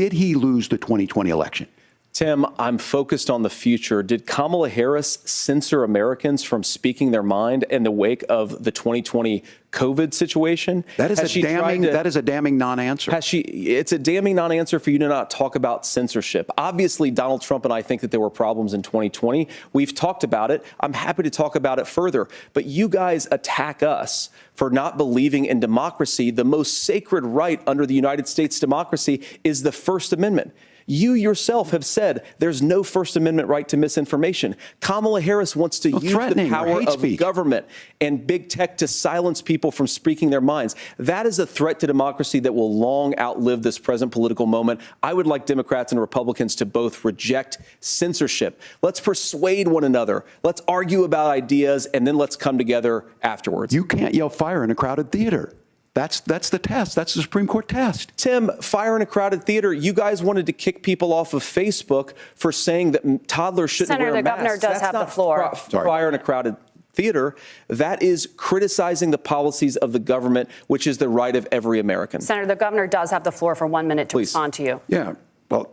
Did he lose the 2020 election? Tim, I'm focused on the future. Did Kamala Harris censor Americans from speaking their mind in the wake of the 2020 COVID situation? That is a damning non-answer. It's a damning non-answer for you to not talk about censorship. Obviously, Donald Trump and I think that there were problems in 2020. We've talked about it. I'm happy to talk about it further. But you guys attack us for not believing in democracy. The most sacred right under the United States democracy is the First Amendment. You yourself have said there's no First Amendment right to misinformation. Kamala Harris wants to use the power of government and big tech to silence people from speaking their minds. That is a threat to democracy that will long outlive this present political moment. I would like Democrats and Republicans to both reject censorship. Let's persuade one another. Let's argue about ideas, and then let's come together afterwards. You can't yell fire in a crowded theater. That's the test. That's the Supreme Court test. Tim, fire in a crowded theater. You guys wanted to kick people off of Facebook for saying that toddlers shouldn't wear masks. Senator, the governor does have the floor. Fire in a crowded theater. That is criticizing the policies of the government, which is the right of every American. Senator, the governor does have the floor for 1 minute to respond to you. Yeah. Well,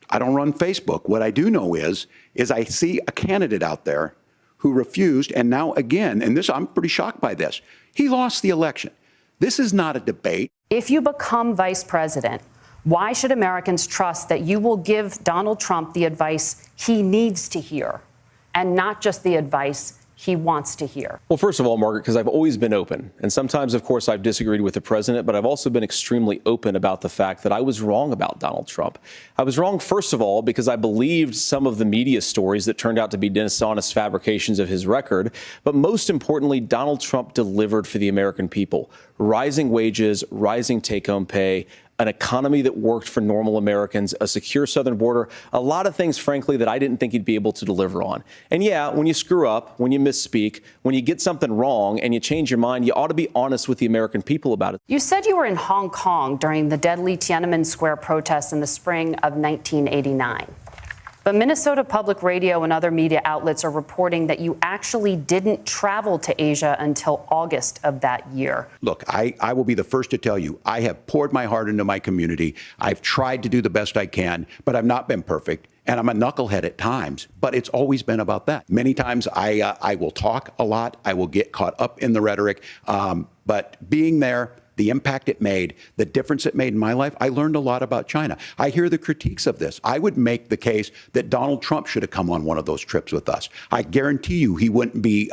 I don't run Facebook. What I do know is I see a candidate out there who refused, and now again, and this I'm pretty shocked by this. He lost the election. This is not a debate. If you become vice president, why should Americans trust that you will give Donald Trump the advice he needs to hear and not just the advice he wants to hear? Well, first of all, Margaret, because I've always been open. And sometimes, of course, I've disagreed with the president, but I've also been extremely open about the fact that I was wrong about Donald Trump. I was wrong, first of all, because I believed some of the media stories that turned out to be dishonest fabrications of his record. But most importantly, Donald Trump delivered for the American people. Rising wages, rising take-home pay, an economy that worked for normal Americans, a secure southern border, a lot of things, frankly, that I didn't think he'd be able to deliver on. And yeah, when you screw up, when you misspeak, when you get something wrong and you change your mind, you ought to be honest with the American people about it. You said you were in Hong Kong during the deadly Tiananmen Square protests in the spring of 1989. But Minnesota Public Radio and other media outlets are reporting that you actually didn't travel to Asia until August of that year. Look, I will be the first to tell you, I have poured my heart into my community. I've tried to do the best I can, but I've not been perfect. And I'm a knucklehead at times, but it's always been about that. Many times I will talk a lot. I will get caught up in the rhetoric. But being there, the impact it made, the difference it made in my life, I learned a lot about China. I hear the critiques of this. I would make the case that Donald Trump should have come on one of those trips with us. I guarantee you he wouldn't be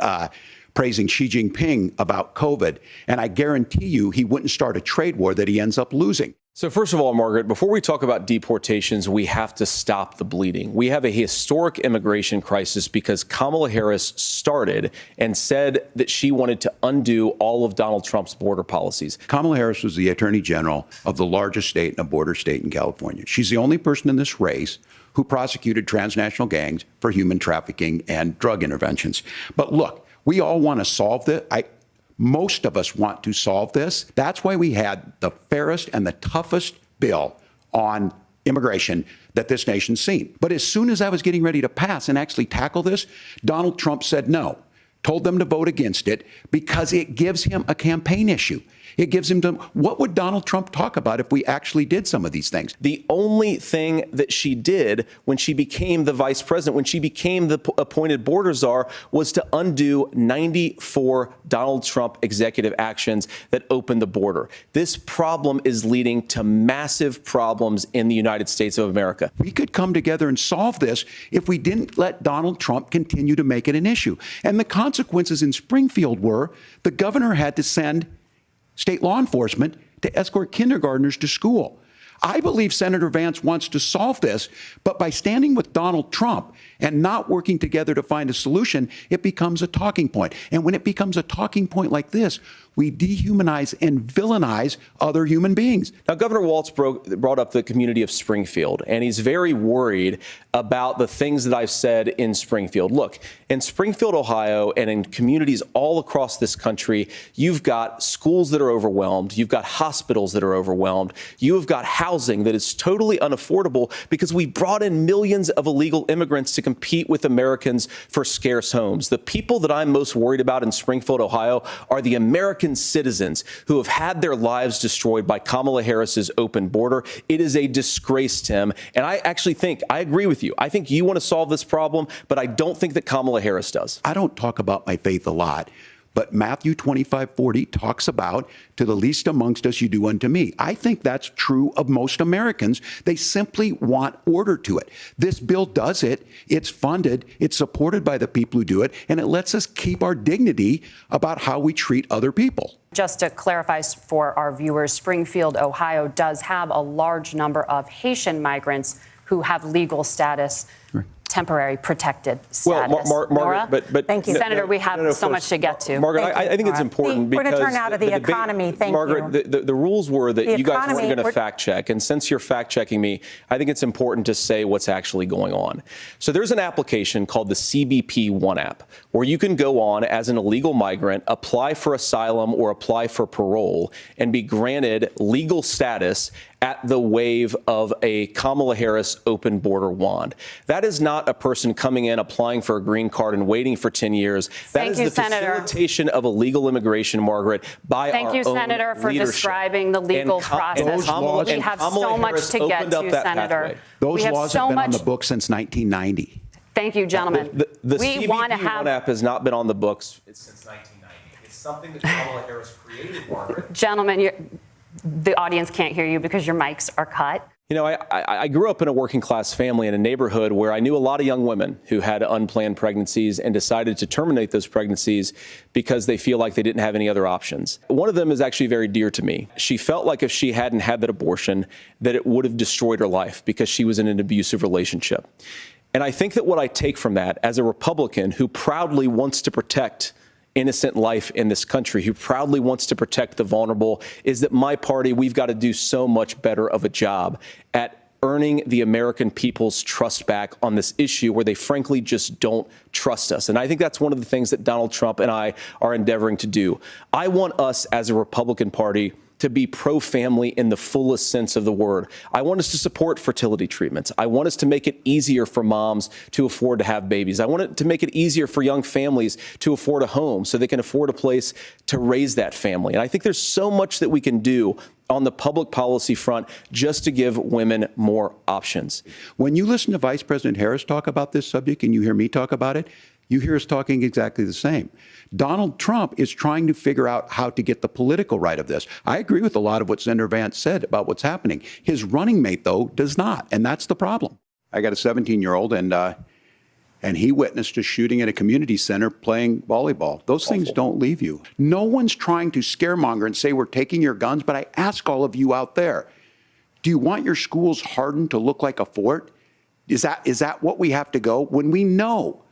praising Xi Jinping about COVID. And I guarantee you he wouldn't start a trade war that he ends up losing. So first of all, Margaret, before we talk about deportations, we have to stop the bleeding. We have a historic immigration crisis because Kamala Harris started and said that she wanted to undo all of Donald Trump's border policies. Kamala Harris was the attorney general of the largest state and a border state in California. She's the only person in this race who prosecuted transnational gangs for human trafficking and drug interventions. But look, we all want to solve this. Most of us want to solve this. That's why we had the fairest and the toughest bill on immigration that this nation's seen. But as soon as I was getting ready to pass and actually tackle this, Donald Trump said no, told them to vote against it because it gives him a campaign issue. It gives him to, what would Donald Trump talk about if we actually did some of these things? The only thing that she did when she became the vice president, when she became the appointed border czar, was to undo 94 Donald Trump executive actions that opened the border. This problem is leading to massive problems in the United States of America. We could come together and solve this if we didn't let Donald Trump continue to make it an issue. And the consequences in Springfield were the governor had to send state law enforcement to escort kindergartners to school. I believe Senator Vance wants to solve this, but by standing with Donald Trump and not working together to find a solution, it becomes a talking point. And when it becomes a talking point like this, we dehumanize and villainize other human beings. Now, Governor Walz brought up the community of Springfield, and he's very worried about the things that I've said in Springfield. Look, in Springfield, Ohio, and in communities all across this country, you've got schools that are overwhelmed. You've got hospitals that are overwhelmed. You've got housing that is totally unaffordable because we brought in millions of illegal immigrants to compete with Americans for scarce homes. The people that I'm most worried about in Springfield, Ohio, are the American citizens who have had their lives destroyed by Kamala Harris's open border. It is a disgrace, Tim. And I actually think, I agree with you. I think you want to solve this problem, but I don't think that Kamala Harris does. I don't talk about my faith a lot, but Matthew 25:40 talks about, to the least amongst us you do unto me. I think that's true of most Americans. They simply want order to it. This bill does it. It's funded. It's supported by the people who do it, and it lets us keep our dignity about how we treat other people. Just to clarify for our viewers, Springfield, Ohio does have a large number of Haitian migrants who have legal status. Right. Temporary protected status. Well, Margaret, but thank you, Senator. We have so much to get to. Margaret, I think it's important because we're going to turn out of the economy. Thank Margaret, you. The rules were that you guys weren't going to fact check, and since you're fact checking me, I think it's important to say what's actually going on. So there's an application called the CBP One app, where you can go on as an illegal migrant, apply for asylum or apply for parole, and be granted legal status at the wave of a Kamala Harris open border wand. That is not a person coming in, applying for a green card and waiting for 10 years. That is the facilitation of illegal immigration, Margaret, by our own leadership. Thank you, Senator, for describing the legal process. We have so much to get to, Senator. Those laws have been on the books since 1990. Thank you, gentlemen. The CBP One app has not been on the books since 1990. It's something that Kamala Harris created, Margaret. Gentlemen, the audience can't hear you because your mics are cut. You know, I grew up in a working class family in a neighborhood where I knew a lot of young women who had unplanned pregnancies and decided to terminate those pregnancies because they feel like they didn't have any other options. One of them is actually very dear to me. She felt like if she hadn't had that abortion, that it would have destroyed her life because she was in an abusive relationship. And I think that what I take from that as a Republican who proudly wants to protect innocent life in this country, who proudly wants to protect the vulnerable, is that my party, we've got to do so much better of a job at earning the American people's trust back on this issue where they frankly just don't trust us. And I think that's one of the things that Donald Trump and I are endeavoring to do. I want us as a Republican Party to be pro-family in the fullest sense of the word. I want us to support fertility treatments. I want us to make it easier for moms to afford to have babies. I want it to make it easier for young families to afford a home so they can afford a place to raise that family. And I think there's so much that we can do on the public policy front just to give women more options. When you listen to Vice President Harris talk about this subject and you hear me talk about it, you hear us talking exactly the same. Donald Trump is trying to figure out how to get the political right of this. I agree with a lot of what Senator Vance said about what's happening. His running mate, though, does not, and that's the problem. I got a 17-year-old, and he witnessed a shooting at a community center playing volleyball. Those things don't leave you. No one's trying to scaremonger and say we're taking your guns, but I ask all of you out there, do you want your schools hardened to look like a fort? Is that what we have to go when we know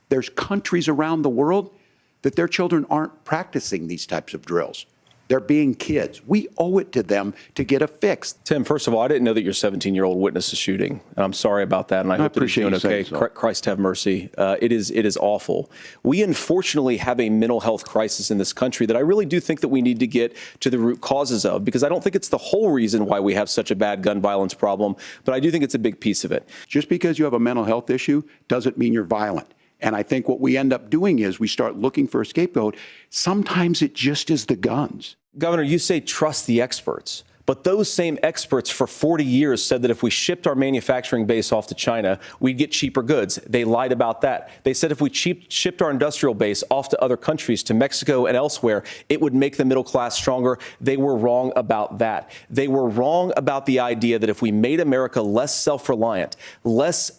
there's countries around the world that their children aren't practicing these types of drills? They're being kids. We owe it to them to get a fix. Tim, first of all, I didn't know that your 17-year-old witnessed a shooting. And I'm sorry about that, and I hope that he's doing okay. Christ have mercy. It is awful. We unfortunately have a mental health crisis in this country that I really do think that we need to get to the root causes of, because I don't think it's the whole reason why we have such a bad gun violence problem, but I do think it's a big piece of it. Just because you have a mental health issue doesn't mean you're violent. And I think what we end up doing is we start looking for a scapegoat. Sometimes it just is the guns. Governor, you say trust the experts, but those same experts for 40 years said that if we shipped our manufacturing base off to China, we'd get cheaper goods. They lied about that. They said if we shipped our industrial base off to other countries, to Mexico and elsewhere, it would make the middle class stronger. They were wrong about that. They were wrong about the idea that if we made America less self-reliant, less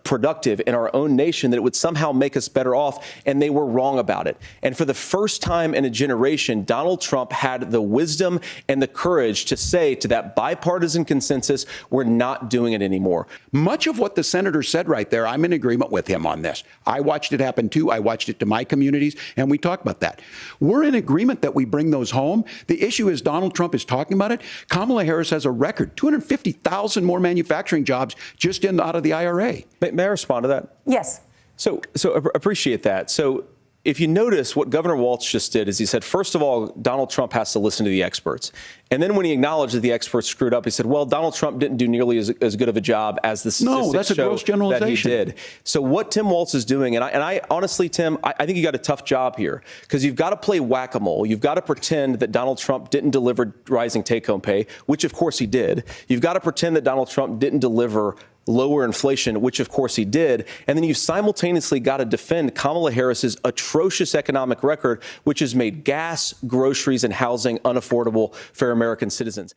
productive in our own nation, that it would somehow make us better off, and they were wrong about it. And for the first time in a generation, Donald Trump had the wisdom and the courage to say to that bipartisan consensus, we're not doing it anymore. Much of what the senator said right there, I'm in agreement with him on this. I watched it happen too. I watched it to my communities, and we talked about that. We're in agreement that we bring those home. The issue is Donald Trump is talking about it. Kamala Harris has a record, 250,000 more manufacturing jobs just out of the IRA. May I respond to that? Yes. So appreciate that. So if you notice what Governor Walz just did is he said, first of all, Donald Trump has to listen to the experts. And then when he acknowledged that the experts screwed up, he said, well, Donald Trump didn't do nearly as good of a job as the statistics that's a gross generalization. that he did. So what Tim Walz is doing, and I honestly, Tim, I think you got a tough job here because you've got to play whack-a-mole. You've got to pretend that Donald Trump didn't deliver rising take-home pay, which of course he did. You've got to pretend that Donald Trump didn't deliver lower inflation, which of course he did. And then you've simultaneously got to defend Kamala Harris's atrocious economic record, which has made gas, groceries, and housing unaffordable for American citizens.